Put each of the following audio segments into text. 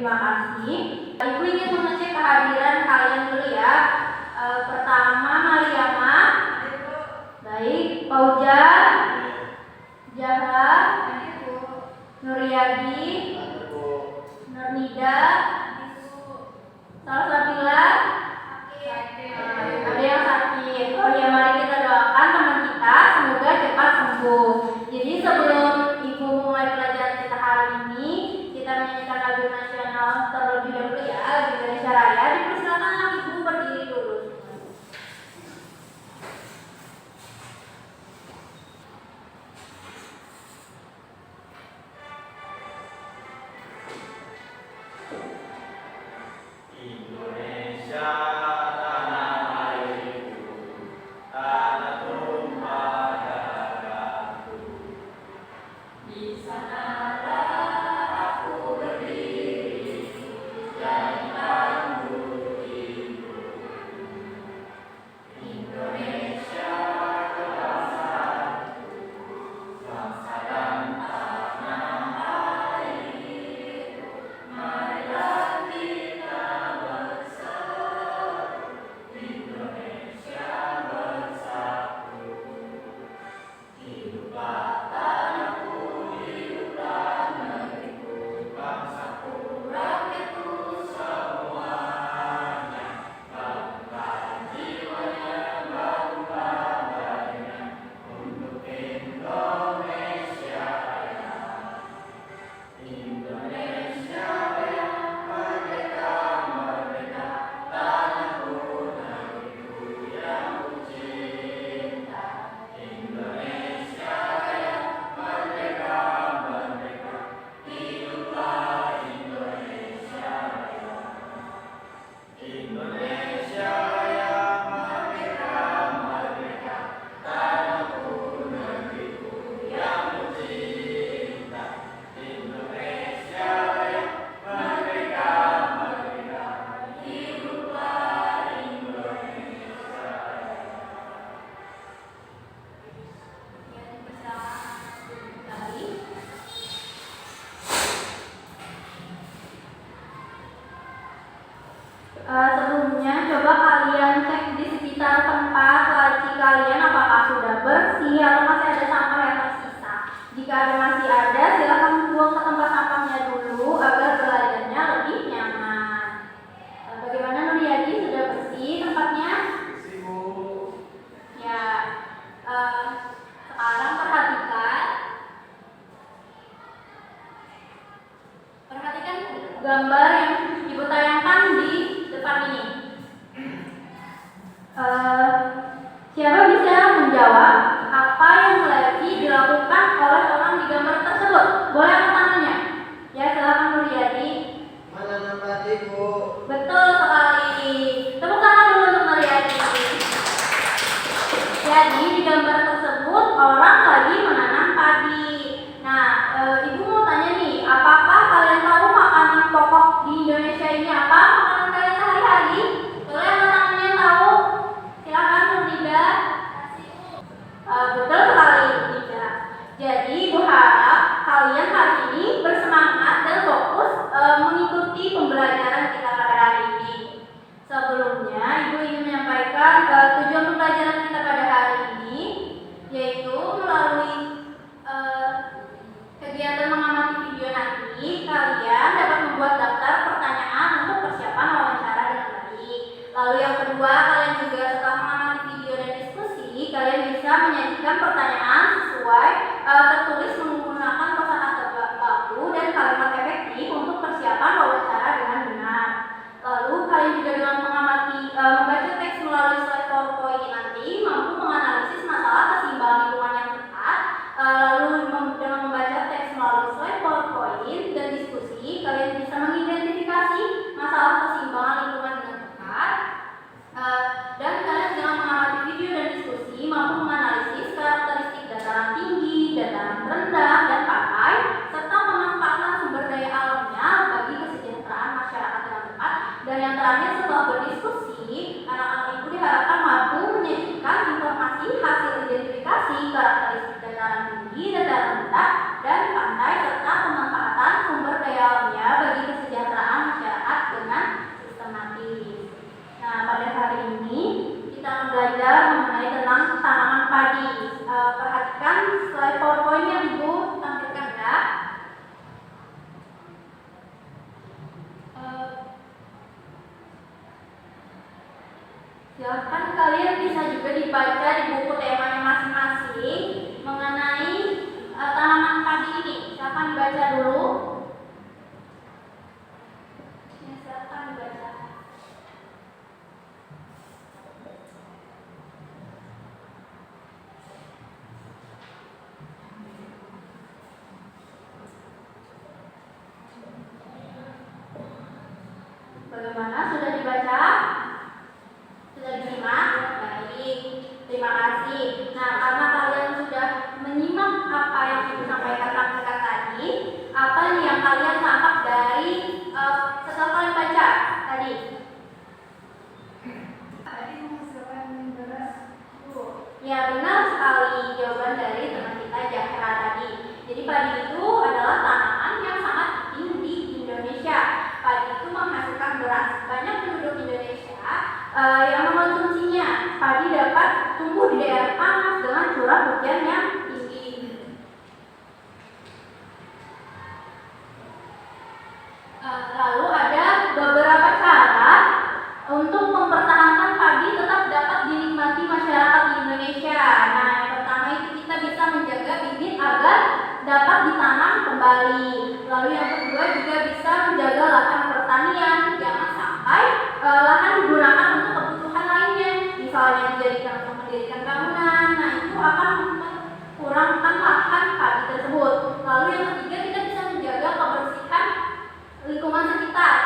terima kasih. Ibu ingin mengecek kehadiran kalian dulu ya. Pertama Mariama. Baik, Paujar, Zahra, Nuryadi, Nurnida, Salsabila, ada yang sakit. Oh ya, mari kita doakan teman kita semoga cepat sembuh. Jadi sebelum Ibu mulai pelajaran kita hari ini, kita menyanyikan lagu nasional terlebih dahulu ya, lagu Indonesia Raya. Dipersilakan Ibu berdiri dulu. Sebelumnya coba kalian cek di sekitar tempat laci kalian apakah sudah bersih atau masih ada sampah yang tersisa. Jika ada masih ada, silakan buang ke tempat sampahnya dulu agar belajarnya lebih nyaman. Bagaimana Nuryadi, sudah bersih tempatnya? Bersih, Bu. Ya, sekarang perhatikan gambar yang Ibu tayangkan di depan ini. Siapa bisa menjawab apa yang lagi dilakukan oleh orang di gambar tersebut? Boleh angkat tangannya? Ya, silakan Nuryadi. Menanam padi, Bu. Betul sekali. Tepuk tangan dulu untuk Nuryadi. Jadi di gambar tersebut orang lagi menanam padi. Nah, Ibu mau tanya nih, apakah kalian tahu makanan pokok di Indonesia ini apa? Makanan kalian sehari-hari? Boleh angkat tangannya yang tahu? Silakan Nurdida. Betul sekali Nurdida. Jadi Ibu harap kalian hari ini bersemangat dan fokus mengikuti pembelajaran kita pada hari ini. Sebelumnya Ibu ingin menyampaikan tujuan pembelajaran kita pada hari ini, yaitu melalui kegiatan mengamati video nanti, kalian dapat membuat daftar pertanyaan untuk persiapan wawancara dengan baik. Lalu yang kedua, kalian juga setelah mengamati video dan diskusi, kalian bisa menyajikan pertanyaan sesuai tertulis menggunakan kosakata baku dan kalimat efektif untuk persiapan wawancara dengan benar. Lalu kalian juga dengan mengamati membaca teks melalui slide PowerPoint nanti mampu menganalisis masalah keseimbangan lingkungan yang tepat. Lalu dengan membaca teks melalui slide PowerPoint dan diskusi, kalian bisa mengidentifikasi masalah keseimbangan lingkungan dengan tepat. Dan kalian dengan mengamati video dan diskusi mampu menganalisis karakteristik dataran tinggi, dataran rendah, dan pantai, serta memanfaatkan sumber daya alamnya bagi kesejahteraan masyarakat dengan tepat. Dan yang terakhir, setelah berdiskusi, anak-anak Ibu diharapkan mampu menyajikan informasi hasil identifikasi karakteristik dataran tinggi, dataran rendah, dan pantai, serta pemanfaatan sumber daya alamnya bagi kesejahteraan tampilkan slide PowerPoint yang Ibu tampilkan ya. Silahkan kalian bisa juga dibaca di buku temanya masing-masing mengenai tanaman padi ini. Silahkan dibaca dulu. Ya, silahkan dibaca. Bagaimana? Sudah dibaca? Sudah disimak? Baik, terima kasih. Nah, karena kalian sudah menyimak apa yang Ibu sampaikan tadi, apa nih yang kalian tangkap dari setelah kalian baca tadi? Ya, benar sekali jawaban dari teman kita Zahra tadi. Jadi padi itu adalah tanaman yang sangat penting di Indonesia. Padi itu menghasilkan beras. Banyak penduduk Indonesia yang mengonsumsinya. Padi dapat tumbuh di daerah panas dengan curah hujan yang tinggi. Lalu ada beberapa cara untuk mempertahankan padi tetap dapat dinikmati masyarakat di Indonesia. Nah, yang pertama itu kita bisa menjaga bibit agar dapat ditanam kembali. Lalu yang kedua juga bisa menjaga lahan pertanian, jangan sampai lahan digunakan untuk kebutuhan lainnya, misalnya dijadikan untuk mendirikan bangunan. Nah, itu akan kurangkan lahan padi tersebut. Lalu yang ketiga kita bisa menjaga kebersihan lingkungan sekitar.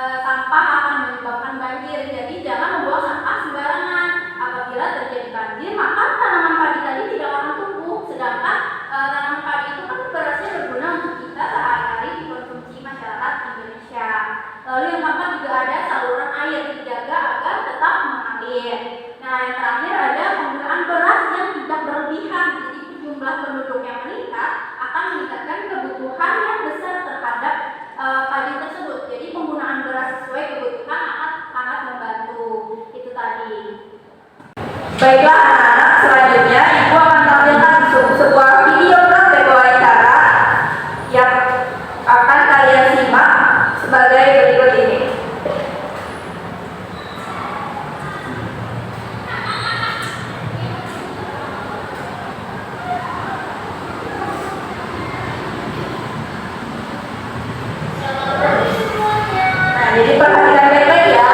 Sampah akan menyebabkan banjir, jadi jangan membuang sampah sembarangan. Apabila terjadi banjir, maka tanaman padi tadi tidak akan tumbuh. Sedangkan tanaman padi itu kan berasnya berguna untuk kita sehari-hari dikonsumsi masyarakat Indonesia. Lalu yang keempat juga ada saluran air dijaga agar tetap mengalir. Nah, yang terakhir ada penggunaan beras yang tidak berlebihan. Jadi jumlah penduduk yang meningkat akan meningkatkan kebutuhan yang besar terhadap padi tersebut. Jadi penggunaan beras sesuai kebutuhan akan sangat membantu. Itu tadi. Baiklah anak-anak, selanjutnya Ibu akan tampilkan sebuah video praktek wawancara yang akan kalian simak sebagai berikut ini. Nah, jadi perhatikan baik-baik ya.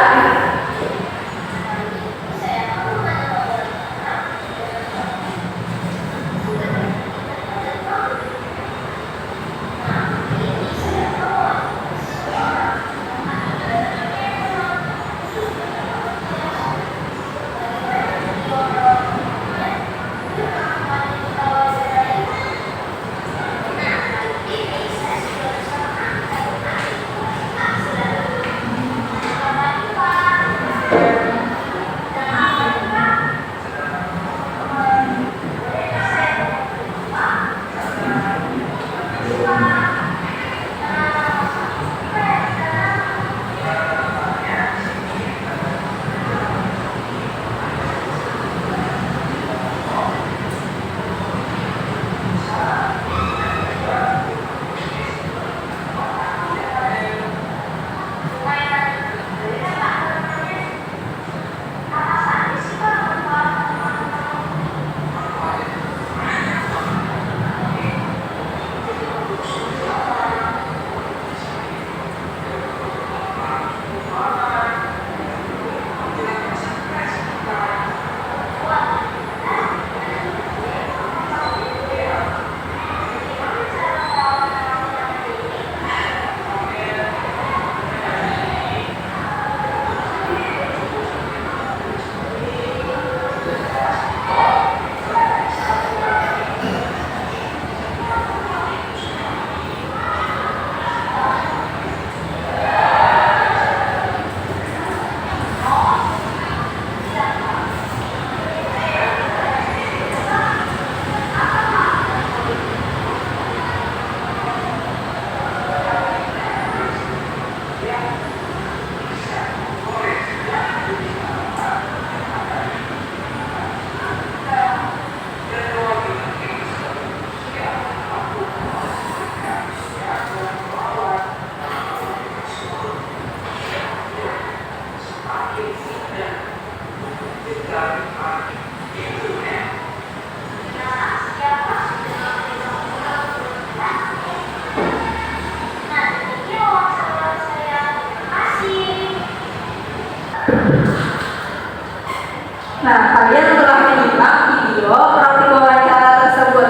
Nah, kalian telah menyimak video praktik wawancara tersebut.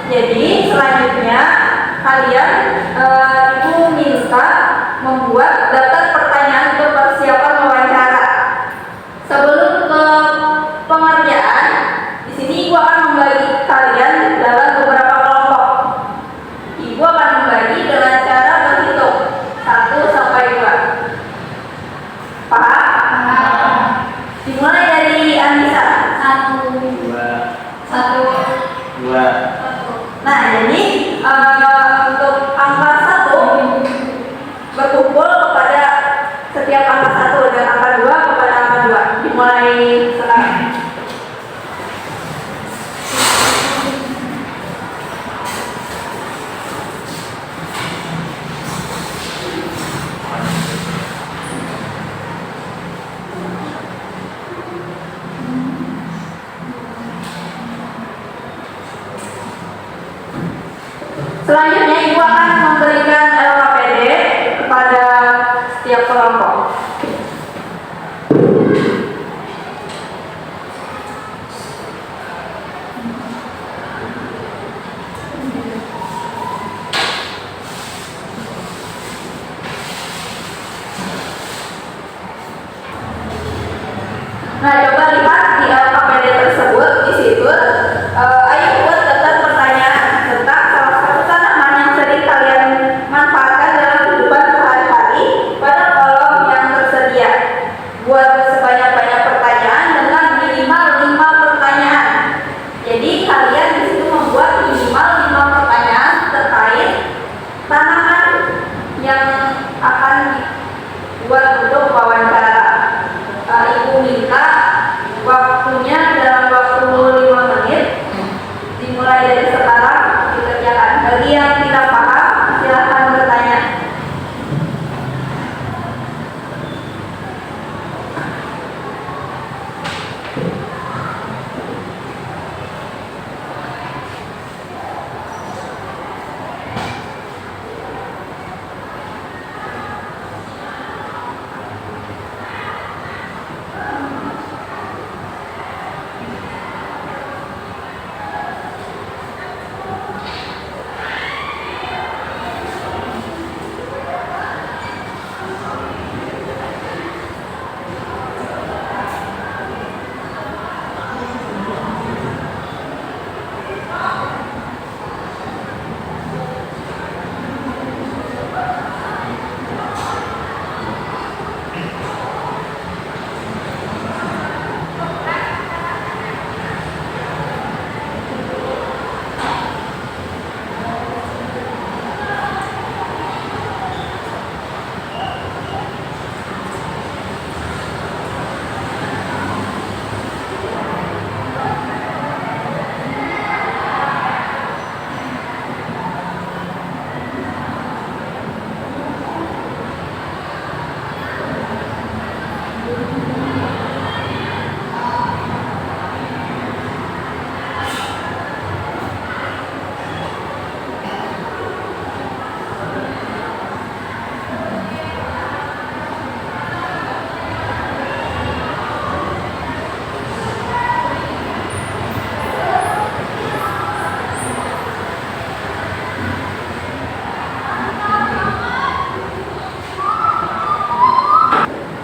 Jadi, selanjutnya kalian ibu minta membuat daftar pertanyaan untuk persiapan wawancara. Sebelum ke pengerjaan, di sini ibu akan membagi kalian dalam beberapa kelompok. Ibu akan membagi dengan cara berhitung 1 sampai 2. Paham? Dimulai dari Anissa. 1 Dua. Nah, jadi untuk angka 1 berkumpul kepada setiap angka 1 dan angka 2 kepada angka 2. Dimulai sekarang. Selanjutnya ibu akan memberikan LKPD kepada setiap kelompok. Nah, coba lihat di LKPD tersebut, di situ ayo buat daftar pertanyaan tentang salah satu tanaman yang sering kalian manfaatkan dalam kehidupan sehari-hari pada kolom yang tersedia. Buat sebanyak-banyak pertanyaan dengan minimal 5 pertanyaan. Jadi kalian di situ membuat minimal 5 pertanyaan terkait tanaman yang akan dibuat untuk wawancara. Ibu minta waktunya dalam waktu 5 menit, dimulai dari sekarang dikerjakan. Bagi yang tidak paham, silahkan bertanya.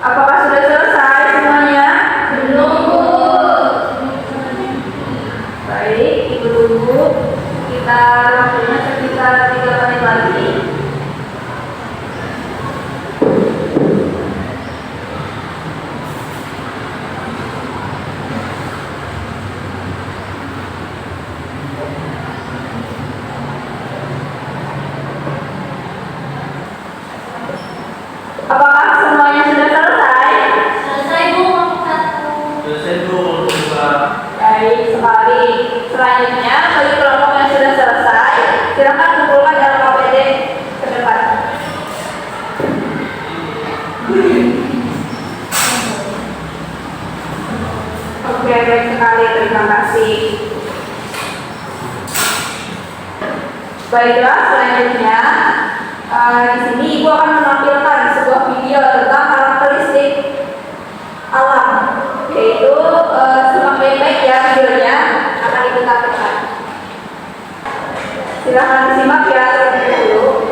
Apakah sudah selesai semuanya? Belum, Bu. Baik, ibu tunggu. Kita waktunya sekitar 3 menit lagi. Apakah semuanya sudah selesai? Selesai, Bu. Kelompok 1. Selesai Bu. Dua. Baik sekali. Selanjutnya, bagi kelompok yang sudah selesai, silakan kumpulkan LKPD ke depan. Oke, baik sekali. Terima kasih. Baiklah, selanjutnya di sini ibu akan menampilkan sebuah video tentang karakteristik alam, yaitu Silahkan disimak ya terlebih dahulu.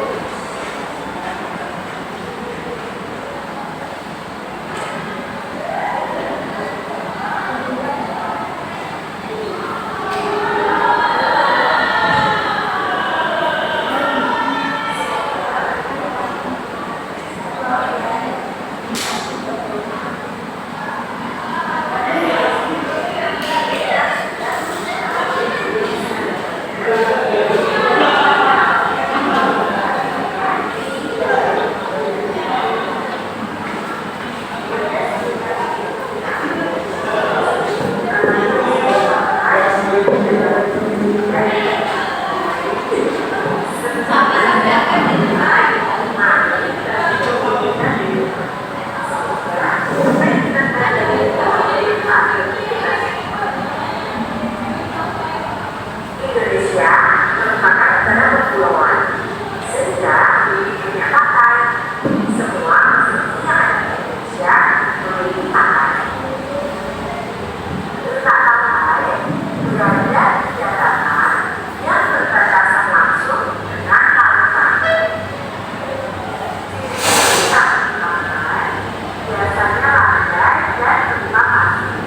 Indonesia merupakan negara kepulauan, sehingga dinyatakan semua provinsi yang ada di Indonesia memiliki pantai. Letak pantai berada di daratan yang berbatasan langsung dengan lautan. Letak pantai biasanya landai dan berupa pasir.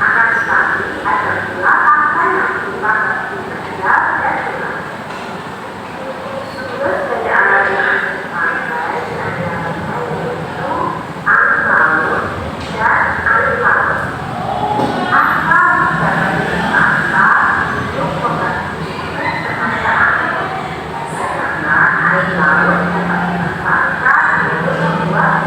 Akan tetapi ada pula pantai yang berupa batu kecil dan gelap. Sumber daya alam yang pantai adalah yaitu air laut dan air laut. Asal dapat dimanfaatkan untuk membantu pemanfaatan air, sedangkan air laut dapat dimanfaatkan untuk membuat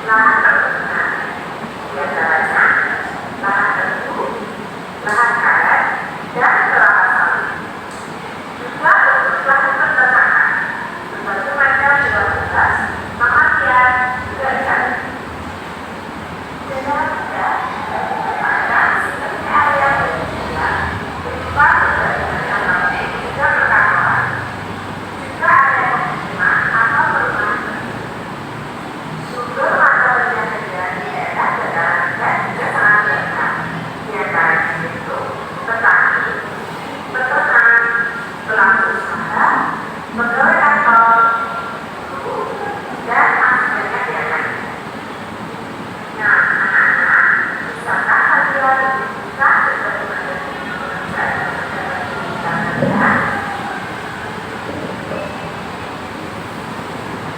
lahan perkebunan, diantaranya lahan tebu, lahan karet, dan kelapa sawit. Juga untuk lahan peternakan, berbagai macam hewan buas, mamalia, juga ikan. Dalam tidak ada sebagai area pendidikan, berupa berbagai macam lahan juga perkantoran. Juga ada pemukiman atau perumahan. Sumber mata pencaharian di daerah dataran rendah juga sangat banyak. Di antaranya itu petani, peternak, pelaku usaha, pegawai kantor, guru, dan masih banyak yang lain. Nah, anak-anak, bisakah kalian bisa berbagai macam dalam pendidikan kalian?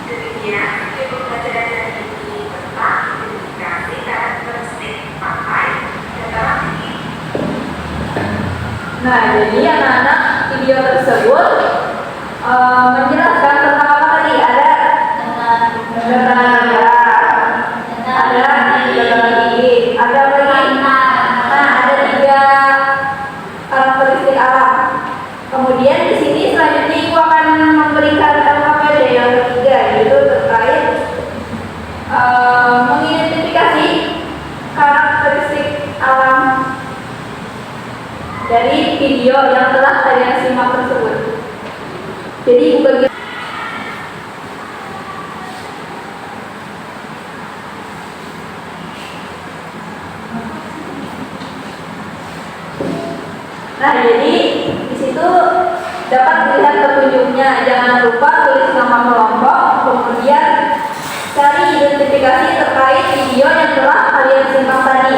Demikian video pembelajaran hari ini tentang identifikasi karakteristik partai dataran tinggi. Nah, jadi anak-anak video tersebut menjelaskan tentang apa tadi? Ada negara, ada tinggi, ada apa lagi? Nah, ada 3 karakteristik alam. Kemudian di sini selanjutnya Ibu akan memberikan LKPD yang ketiga, yaitu terkait mengidentifikasi karakteristik alam dari video yang telah kalian simak tersebut. Jadi Ibu bagi. Nah, jadi di situ dapat dilihat petunjuknya. Jangan lupa tulis nama kelompok, kemudian cari identifikasi terkait video yang telah kalian simak tadi.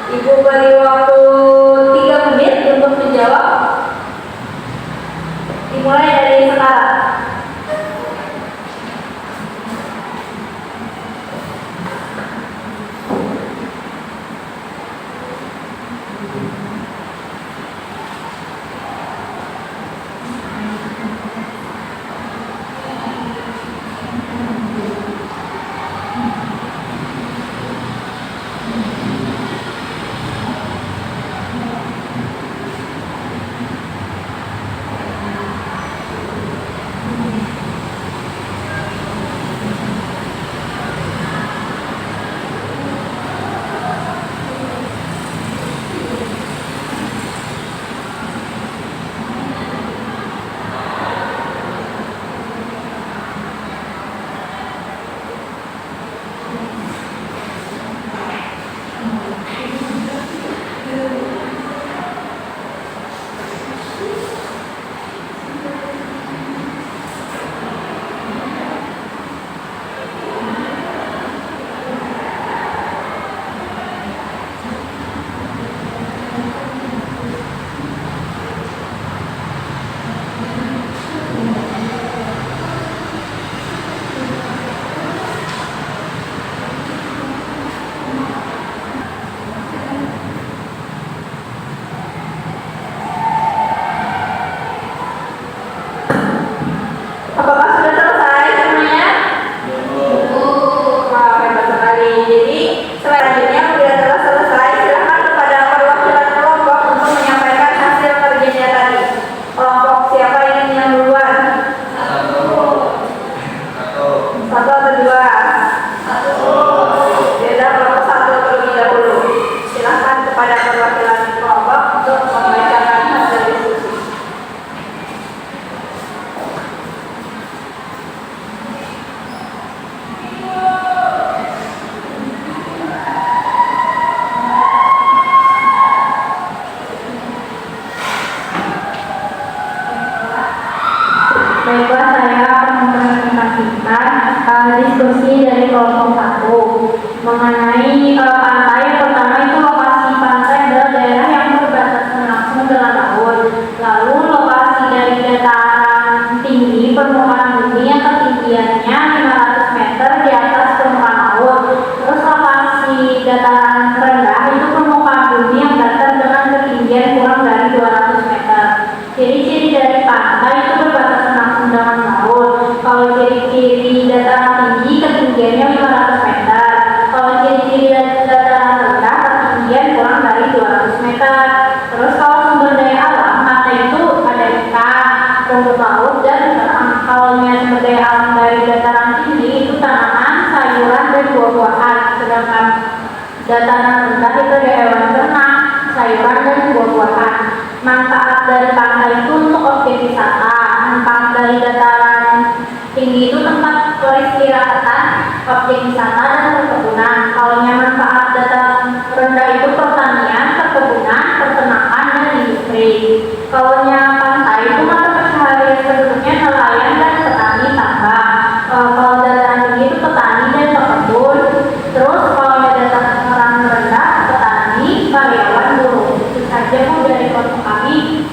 Ibu beri waktu 3 menit untuk menjawab. Dimulai dari sekarang. Dataran rendah itu ada hewan ternak, sayuran dan buah-buahan. Manfaat dari pantai itu untuk objek wisata. Manfaat dari dataran tinggi itu tempat peristirahatan, objek wisata dan perkebunan. Kalau manfaat dataran rendah itu pertanian, perkebunan, peternakan dan industri. Kalau pantai itu mata pencaharian penduduknya nelayan dan petani tambak. Kalau dataran tinggi itu petani dan pekebun. Terus kalau dataran rendah petani, karyawan, buruh. Itu saja Bu dari kelompok kami.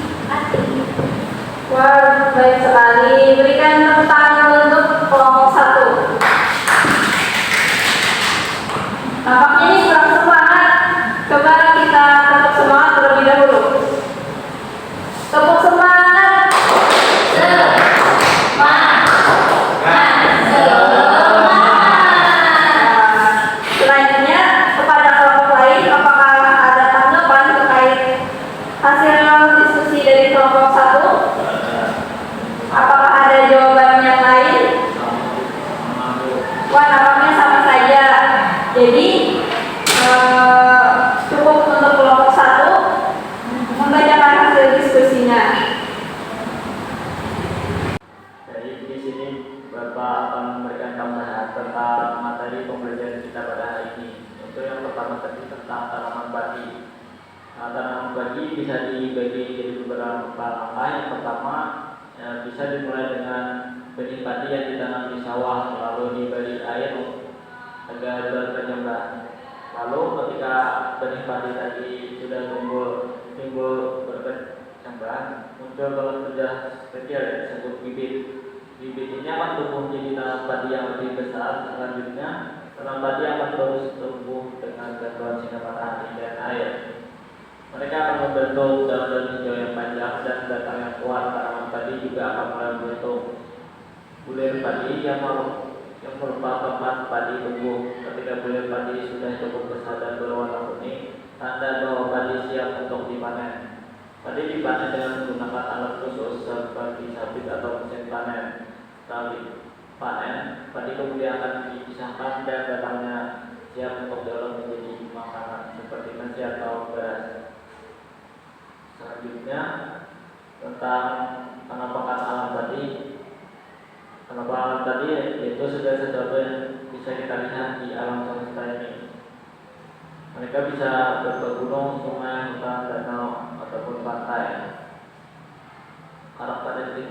Wah, baik sekali. Berikan tepuk tangan untuk kelompok 1. Nampaknya ini kurang semangat. Coba kita tepuk semangat terlebih dahulu. Tepuk semangat. Selanjutnya kepada kelompok lain, apakah ada tanggapan terkait hasil diskusi dari kelompok 1? Apakah ada jawaban yang lain? Wah, nampaknya sama saja. Jadi cukup untuk kelompok 1 membacakan hasil diskusinya. Jadi di sini Bapak akan memberikan tambahan tentang materi pembelajaran kita pada hari ini. Untuk yang pertama tadi tentang tanaman padi. Tanaman padi bisa dibagi jadi beberapa langkah. Yang pertama bisa dimulai dengan benih padi yang ditanam di sawah, lalu diberi air agar berkembang. Lalu ketika benih padi tadi sudah timbul berkembang, muncul kalau sudah kecil disebut bibit. Bibit ini akan tumbuh menjadi tanam padi yang lebih besar. Selanjutnya tanam padi akan terus tumbuh dengan bantuan sinar matahari dan air. Mereka akan membentuk daun-daun hijau yang panjang dan batang yang kuat. Tanaman padi juga akan mulai membentuk bulir padi yang merupakan tempat padi tumbuh. Ketika bulir padi sudah cukup besar dan berwarna kuning, tanda bahwa padi siap untuk dipanen. Padi dipanen dengan menggunakan alat khusus seperti sabit atau mesin panen. Setelah panen, padi kemudian akan dipisahkan dan batangnya siap untuk diolah menjadi makanan seperti nasi atau beras. Selanjutnya tentang penampakan alam tadi. Penampakan tadi itu sudah sesuatu yang bisa kita lihat di alam semesta ini. Mereka bisa bergunung, sungai, hutan, danau ataupun pantai. Karakteristik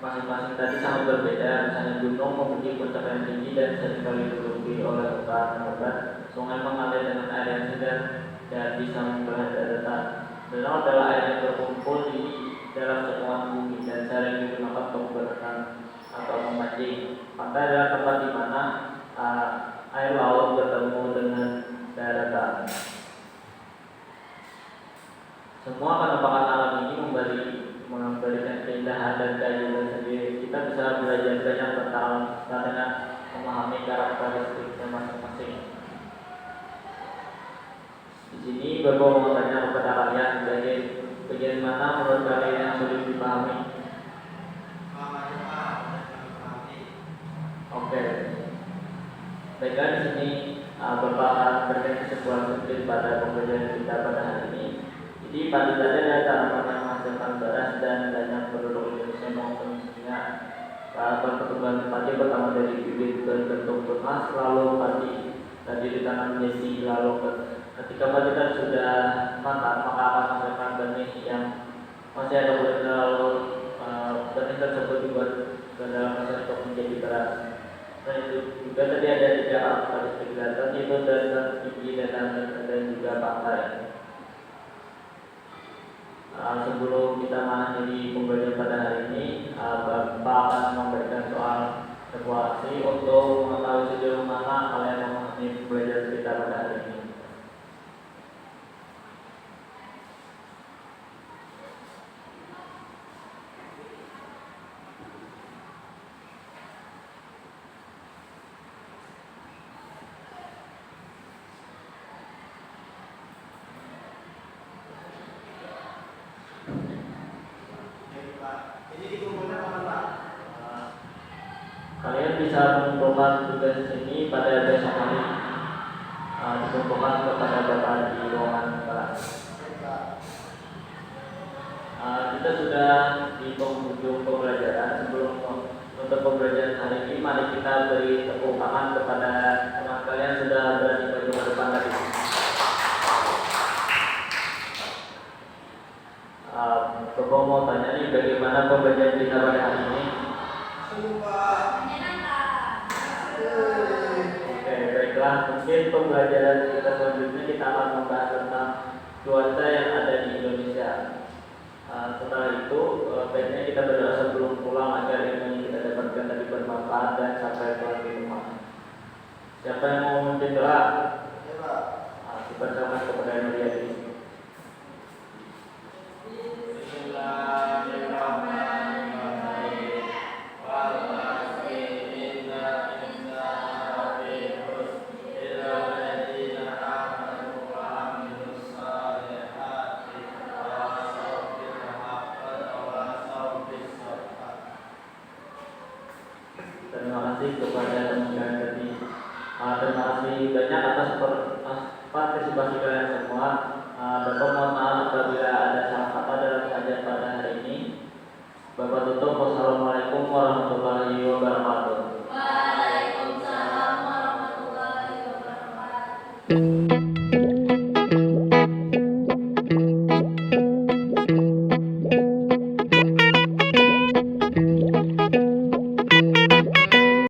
masing-masing tadi sangat berbeda. Misalnya gunung memiliki puncak yang tinggi dan seringkali ditutupi oleh hutan lebat. Sungai mengalir dengan air yang segar dan bisa membelah daratan. Danau adalah air yang berkumpul di dalam cekungan bumi dan sering digunakan untuk berenang atau memancing. Pantai adalah tempat di mana air laut bertemu dengan daratan. Semua penampakan alam ini memberikan keindahan dan keajaiban sendiri. Kita bisa belajar banyak tentang alam semesta dengan memahami karakteristiknya masing-masing. Di sini Bapak mau tanya kepada kalian, bagian mana menurut kalian yang sulit dipahami? Oke. Baiklah, di sini Bapak akan berikan kesimpulan sedikit pada pembelajaran kita pada hari ini. Jadi padi tadi adalah tanaman yang menghasilkan beras dan banyak penduduk Indonesia maupun dunia. Pertumbuhan padi pertama dari bibit berbentuk tunas, lalu padi tadi ditanam menjadi, lalu ketika padi tadi sudah matang maka akan menghasilkan benih yang masih ada kulitnya, lalu benih tersebut dibuat ke dalam mesin untuk menjadi beras. Dan itu juga tadi ada 3 karakteristik dataran, yaitu dataran tinggi, dataran rendah dan juga pantai. Sebelum kita mengakhiri pembelajaran pada hari ini, Bapak akan memberikan soal evaluasi untuk mengetahui sejauh mana kalian memahami pembelajaran kita pada hari ini. Kalian bisa mengumpulkan tugas ini pada besok hari. Dikumpulkan infokan kepada Bapak di ruangan kelas. Kita sudah di penghujung pembelajaran. Sebelum untuk pembelajaran hari ini, mari kita beri tepuk tangan kepada teman kalian sudah berani maju ke depan tadi. Coba mau tanya nih, bagaimana pembelajaran kita pada hari ini? Oke, baiklah. Mungkin pembelajaran kita selanjutnya kita akan membahas tentang cuaca yang ada di Indonesia. Setelah itu, baiknya kita berdoa sebelum pulang agar ilmu yang kita dapatkan tadi bermanfaat dan sampai pulang di rumah. Siapa yang mau memimpin doa? Dipersilakan kepada yang mulia di sini. Terima kasih kepada teman-teman tadi. Terima kasih banyak atas partisipasi kalian semua. Bapak mohon maaf apabila ada salah kata dalam kajian pada hari ini. Bapak tutup. Wassalamualaikum warahmatullahi wabarakatuh. Waalaikumsalam warahmatullahi wabarakatuh.